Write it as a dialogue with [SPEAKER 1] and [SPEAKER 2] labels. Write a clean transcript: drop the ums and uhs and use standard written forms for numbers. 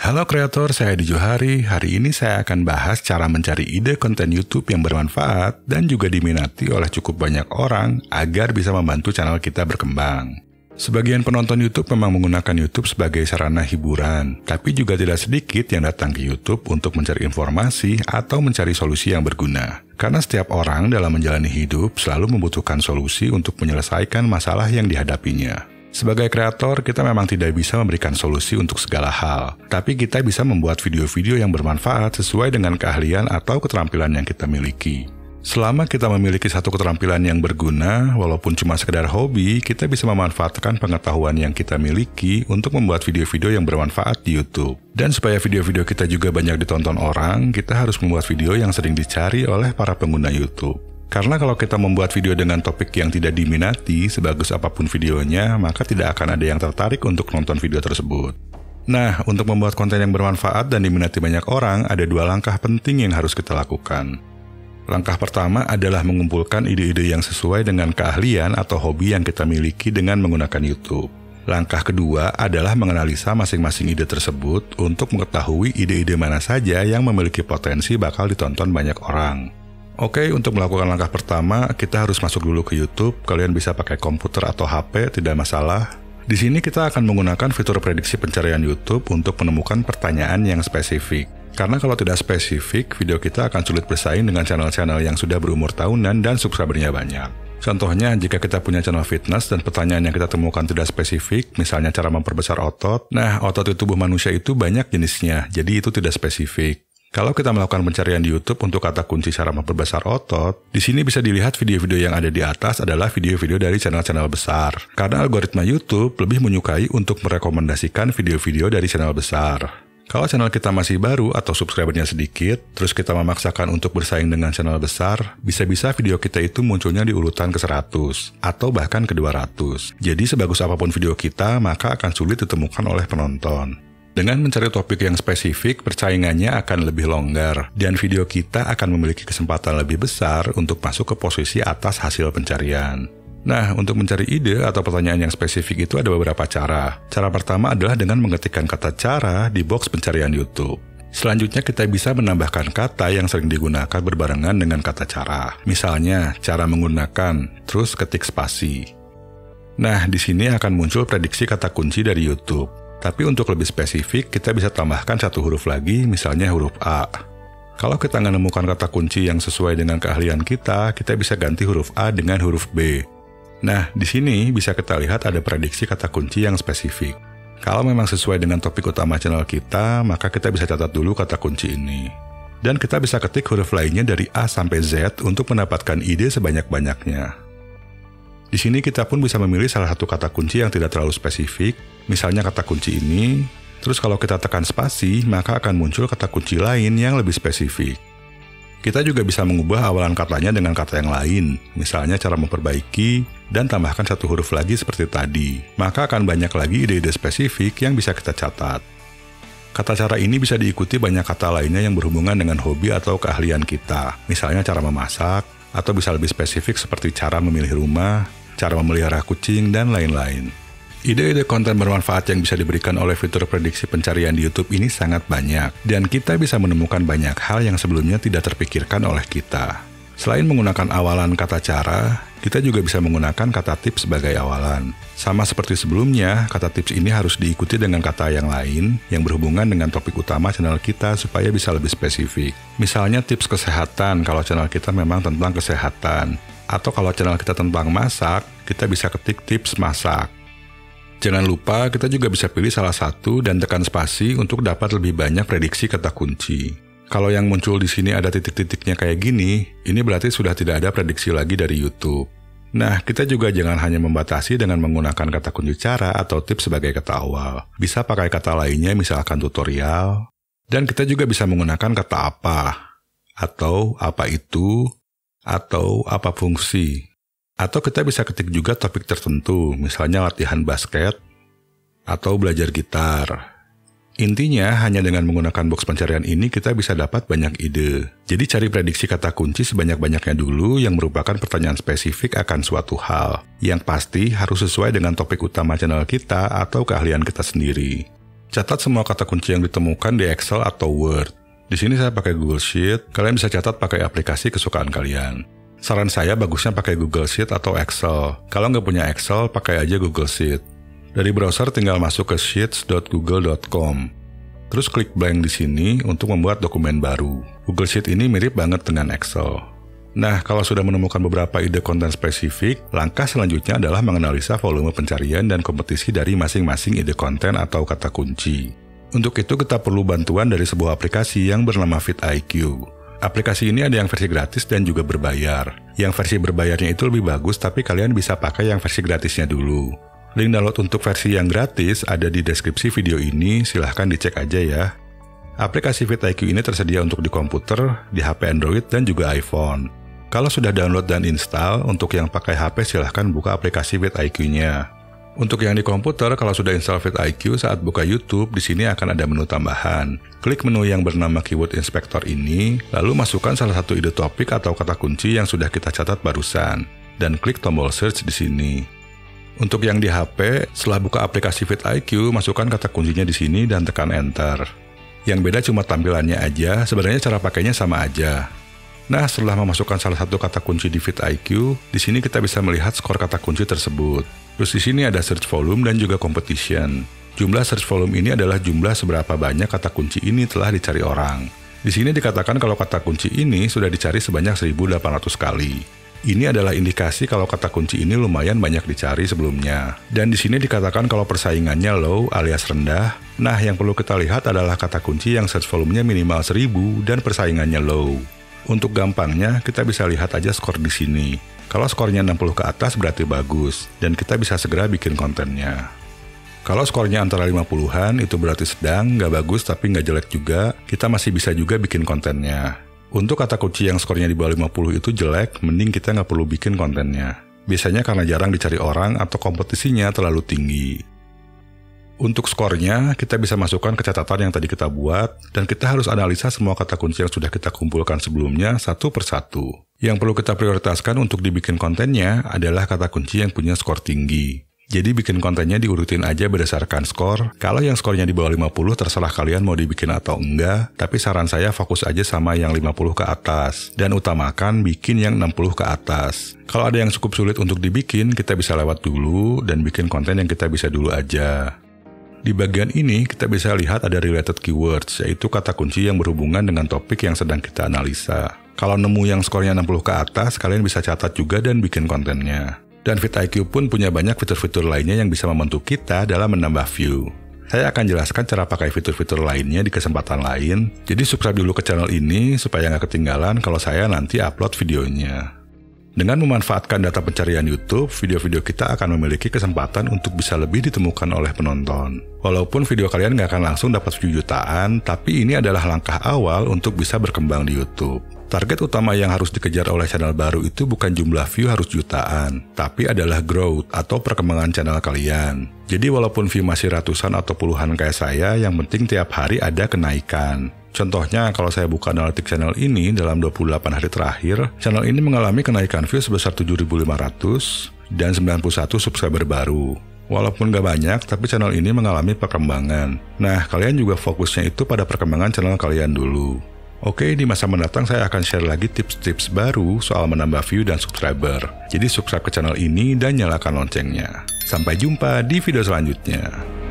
[SPEAKER 1] Halo kreator, saya Edi Johari. Hari ini saya akan bahas cara mencari ide konten YouTube yang bermanfaat dan juga diminati oleh cukup banyak orang agar bisa membantu channel kita berkembang. Sebagian penonton YouTube memang menggunakan YouTube sebagai sarana hiburan, tapi juga tidak sedikit yang datang ke YouTube untuk mencari informasi atau mencari solusi yang berguna. Karena setiap orang dalam menjalani hidup selalu membutuhkan solusi untuk menyelesaikan masalah yang dihadapinya. Sebagai kreator, kita memang tidak bisa memberikan solusi untuk segala hal, tapi kita bisa membuat video-video yang bermanfaat sesuai dengan keahlian atau keterampilan yang kita miliki. Selama kita memiliki satu keterampilan yang berguna, walaupun cuma sekedar hobi, kita bisa memanfaatkan pengetahuan yang kita miliki untuk membuat video-video yang bermanfaat di YouTube. Dan supaya video-video kita juga banyak ditonton orang, kita harus membuat video yang sering dicari oleh para pengguna YouTube. Karena kalau kita membuat video dengan topik yang tidak diminati, sebagus apapun videonya, maka tidak akan ada yang tertarik untuk nonton video tersebut. Nah, untuk membuat konten yang bermanfaat dan diminati banyak orang, ada 2 langkah penting yang harus kita lakukan. Langkah pertama adalah mengumpulkan ide-ide yang sesuai dengan keahlian atau hobi yang kita miliki dengan menggunakan YouTube. Langkah kedua adalah menganalisa masing-masing ide tersebut untuk mengetahui ide-ide mana saja yang memiliki potensi bakal ditonton banyak orang. Oke, untuk melakukan langkah pertama, kita harus masuk dulu ke YouTube. Kalian bisa pakai komputer atau HP, tidak masalah. Di sini kita akan menggunakan fitur prediksi pencarian YouTube untuk menemukan pertanyaan yang spesifik. Karena kalau tidak spesifik, video kita akan sulit bersaing dengan channel-channel yang sudah berumur tahunan dan subscribernya banyak. Contohnya, jika kita punya channel fitness dan pertanyaan yang kita temukan tidak spesifik, misalnya cara memperbesar otot, nah otot di tubuh manusia itu banyak jenisnya, jadi itu tidak spesifik. Kalau kita melakukan pencarian di YouTube untuk kata kunci cara memperbesar otot, di sini bisa dilihat video-video yang ada di atas adalah video-video dari channel-channel besar. Karena algoritma YouTube lebih menyukai untuk merekomendasikan video-video dari channel besar. Kalau channel kita masih baru atau subscribernya sedikit, terus kita memaksakan untuk bersaing dengan channel besar, bisa-bisa video kita itu munculnya di urutan ke-100 atau bahkan ke-200. Jadi sebagus apapun video kita, maka akan sulit ditemukan oleh penonton. Dengan mencari topik yang spesifik, persaingannya akan lebih longgar, dan video kita akan memiliki kesempatan lebih besar untuk masuk ke posisi atas hasil pencarian. Nah, untuk mencari ide atau pertanyaan yang spesifik itu ada beberapa cara. Cara pertama adalah dengan mengetikkan kata cara di box pencarian YouTube. Selanjutnya kita bisa menambahkan kata yang sering digunakan berbarengan dengan kata cara. Misalnya, cara menggunakan, terus ketik spasi. Nah, di sini akan muncul prediksi kata kunci dari YouTube. Tapi untuk lebih spesifik, kita bisa tambahkan 1 huruf lagi, misalnya huruf A. Kalau kita menemukan kata kunci yang sesuai dengan keahlian kita bisa ganti huruf A dengan huruf B. Nah, di sini bisa kita lihat ada prediksi kata kunci yang spesifik. Kalau memang sesuai dengan topik utama channel kita, maka kita bisa catat dulu kata kunci ini. Dan kita bisa ketik huruf lainnya dari A sampai Z untuk mendapatkan ide sebanyak-banyaknya. Di sini kita pun bisa memilih salah satu kata kunci yang tidak terlalu spesifik, misalnya kata kunci ini, terus kalau kita tekan spasi, maka akan muncul kata kunci lain yang lebih spesifik. Kita juga bisa mengubah awalan katanya dengan kata yang lain, misalnya cara memperbaiki, dan tambahkan 1 huruf lagi seperti tadi, maka akan banyak lagi ide-ide spesifik yang bisa kita catat. Kata cara ini bisa diikuti banyak kata lainnya yang berhubungan dengan hobi atau keahlian kita, misalnya cara memasak, atau bisa lebih spesifik seperti cara memilih rumah, cara memelihara kucing, dan lain-lain. Ide-ide konten bermanfaat yang bisa diberikan oleh fitur prediksi pencarian di YouTube ini sangat banyak, dan kita bisa menemukan banyak hal yang sebelumnya tidak terpikirkan oleh kita. Selain menggunakan awalan kata cara, kita juga bisa menggunakan kata tips sebagai awalan. Sama seperti sebelumnya, kata tips ini harus diikuti dengan kata yang lain yang berhubungan dengan topik utama channel kita supaya bisa lebih spesifik. Misalnya tips kesehatan kalau channel kita memang tentang kesehatan. Atau kalau channel kita tentang masak, kita bisa ketik tips masak. Jangan lupa, kita juga bisa pilih salah satu dan tekan spasi untuk dapat lebih banyak prediksi kata kunci. Kalau yang muncul di sini ada titik-titiknya kayak gini, ini berarti sudah tidak ada prediksi lagi dari YouTube. Nah, kita juga jangan hanya membatasi dengan menggunakan kata kunci cara atau tips sebagai kata awal. Bisa pakai kata lainnya, misalkan tutorial. Dan kita juga bisa menggunakan kata apa, atau apa itu, atau apa fungsi. Atau kita bisa ketik juga topik tertentu, misalnya latihan basket, atau belajar gitar. Intinya, hanya dengan menggunakan box pencarian ini kita bisa dapat banyak ide. Jadi cari prediksi kata kunci sebanyak-banyaknya dulu yang merupakan pertanyaan spesifik akan suatu hal. Yang pasti harus sesuai dengan topik utama channel kita atau keahlian kita sendiri. Catat semua kata kunci yang ditemukan di Excel atau Word. Di sini saya pakai Google Sheet, kalian bisa catat pakai aplikasi kesukaan kalian. Saran saya bagusnya pakai Google Sheet atau Excel. Kalau nggak punya Excel, pakai aja Google Sheet. Dari browser tinggal masuk ke sheets.google.com. Terus klik blank di sini untuk membuat dokumen baru. Google Sheet ini mirip banget dengan Excel. Nah, kalau sudah menemukan beberapa ide konten spesifik, langkah selanjutnya adalah menganalisa volume pencarian dan kompetisi dari masing-masing ide konten atau kata kunci. Untuk itu kita perlu bantuan dari sebuah aplikasi yang bernama vidIQ. Aplikasi ini ada yang versi gratis dan juga berbayar. Yang versi berbayarnya itu lebih bagus, tapi kalian bisa pakai yang versi gratisnya dulu. Link download untuk versi yang gratis ada di deskripsi video ini, silahkan dicek aja ya. Aplikasi vidIQ ini tersedia untuk di komputer, di HP Android, dan juga iPhone. Kalau sudah download dan install, untuk yang pakai HP silahkan buka aplikasi vidIQ-nya. Untuk yang di komputer, kalau sudah install vidIQ saat buka YouTube, di sini akan ada menu tambahan. Klik menu yang bernama Keyword Inspector ini, lalu masukkan salah satu ide topik atau kata kunci yang sudah kita catat barusan, dan klik tombol search di sini. Untuk yang di HP, setelah buka aplikasi vidIQ, masukkan kata kuncinya di sini dan tekan Enter. Yang beda cuma tampilannya aja, sebenarnya cara pakainya sama aja. Nah, setelah memasukkan salah satu kata kunci di vidIQ, di sini kita bisa melihat skor kata kunci tersebut. Terus di sini ada search volume dan juga competition. Jumlah search volume ini adalah jumlah seberapa banyak kata kunci ini telah dicari orang. Di sini dikatakan kalau kata kunci ini sudah dicari sebanyak 1.800 kali. Ini adalah indikasi kalau kata kunci ini lumayan banyak dicari sebelumnya. Dan di sini dikatakan kalau persaingannya low alias rendah. Nah, yang perlu kita lihat adalah kata kunci yang search volumenya minimal 1.000 dan persaingannya low. Untuk gampangnya, kita bisa lihat aja skor di sini. Kalau skornya 60 ke atas berarti bagus, dan kita bisa segera bikin kontennya. Kalau skornya antara 50-an, itu berarti sedang, nggak bagus tapi nggak jelek juga, kita masih bisa juga bikin kontennya. Untuk kata kunci yang skornya di bawah 50 itu jelek, mending kita nggak perlu bikin kontennya. Biasanya karena jarang dicari orang atau kompetisinya terlalu tinggi. Untuk skornya, kita bisa masukkan ke catatan yang tadi kita buat, dan kita harus analisa semua kata kunci yang sudah kita kumpulkan sebelumnya satu persatu. Yang perlu kita prioritaskan untuk dibikin kontennya adalah kata kunci yang punya skor tinggi. Jadi bikin kontennya diurutin aja berdasarkan skor. Kalau yang skornya di bawah 50 terserah kalian mau dibikin atau enggak, tapi saran saya fokus aja sama yang 50 ke atas, dan utamakan bikin yang 60 ke atas. Kalau ada yang cukup sulit untuk dibikin, kita bisa lewat dulu dan bikin konten yang kita bisa dulu aja. Di bagian ini, kita bisa lihat ada related keywords, yaitu kata kunci yang berhubungan dengan topik yang sedang kita analisa. Kalau nemu yang skornya 60 ke atas, kalian bisa catat juga dan bikin kontennya. Dan vidIQ pun punya banyak fitur-fitur lainnya yang bisa membantu kita dalam menambah view. Saya akan jelaskan cara pakai fitur-fitur lainnya di kesempatan lain, jadi subscribe dulu ke channel ini supaya nggak ketinggalan kalau saya nanti upload videonya. Dengan memanfaatkan data pencarian YouTube, video-video kita akan memiliki kesempatan untuk bisa lebih ditemukan oleh penonton. Walaupun video kalian nggak akan langsung dapat view jutaan, tapi ini adalah langkah awal untuk bisa berkembang di YouTube. Target utama yang harus dikejar oleh channel baru itu bukan jumlah view harus jutaan, tapi adalah growth atau perkembangan channel kalian. Jadi walaupun view masih ratusan atau puluhan kayak saya, yang penting tiap hari ada kenaikan. Contohnya, kalau saya buka analitik channel ini dalam 28 hari terakhir, channel ini mengalami kenaikan view sebesar 7.500 dan 91 subscriber baru. Walaupun gak banyak, tapi channel ini mengalami perkembangan. Nah, kalian juga fokusnya itu pada perkembangan channel kalian dulu. Oke, di masa mendatang saya akan share lagi tips-tips baru soal menambah view dan subscriber. Jadi subscribe ke channel ini dan nyalakan loncengnya. Sampai jumpa di video selanjutnya.